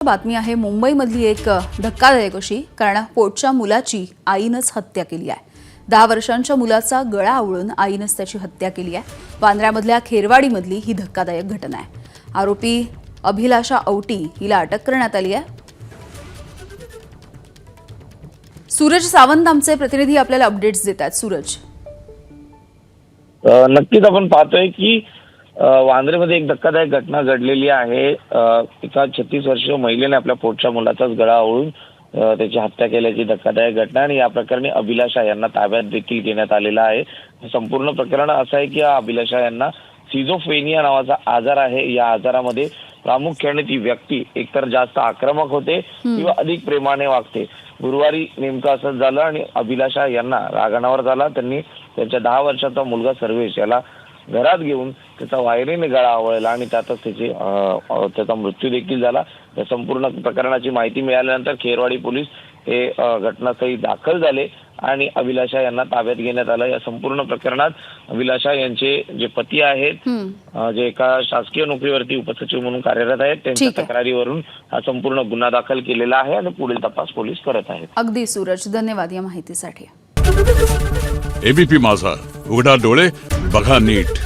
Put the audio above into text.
बातमी आहे मुंबईमधली एक धक्कादायक अशी, कारण पोटच्या मुलाची आईनंच हत्या केली आहे। 10 वर्षांच्या मुलाचा गळा आवळून आईनंच त्याची हत्या केली आहे। वांद्र्यामधल्या खेरवाडीमधली ही धक्कादायक घटना आहे। आरोपी अभिलाषा औटी हिला अटक करण्यात आली आहे। सूरज सावंत आमचे प्रतिनिधी आपल्याला अपडेट्स देतात। सूरज, नक्कीच आपण पाहतोय की वांद्रेमध्ये एक धक्कादायक घटना घडलेली आहे। एका 36 वर्षीय महिलेने आपल्या पोटच्या मुलाचाच गळा आवळून त्याची हत्या केल्याची धक्कादायक घटना, आणि या प्रकरणी अभिलाषा यांना ताब्यात देखील घेण्यात आलेला आहे। संपूर्ण प्रकरण असं आहे की अभिलाषा यांना सिझोफ्रेनिया नावाचा आजार आहे। या आजारामध्ये प्रामुख्याने ती व्यक्ती एकतर जास्त आक्रमक होते किंवा अधिक प्रेमाने वागते। गुरुवारी नेमकं असंच झालं आणि अभिलाषा यांना रागाणावर झाला। त्यांनी त्यांच्या 10 वर्षाचा मुलगा सर्वेश याला घरात घेऊन त्याचा वायरीने गळा आवळला आणि त्यातच त्याचा मृत्यू देखील झाला। या संपूर्ण प्रकरणाची माहिती मिळाल्यानंतर खेरवाडी पोलीस हे घटनास्थळी दाखल झाले आणि अभिलाषा यांना ताब्यात घेण्यात आलं। या संपूर्ण प्रकरणात अभिलाषा यांचे जे पती आहेत, जे एका शासकीय नोकरीवरती उपसचिव म्हणून कार्यरत आहेत, त्यांच्या तक्रारीवरून हा संपूर्ण गुन्हा दाखल केलेला आहे आणि पुढील तपास पोलीस करत आहेत। अगदी सूरज, धन्यवाद या माहितीसाठी। एबीपी माझा, उघडा डोळे बघा नीट।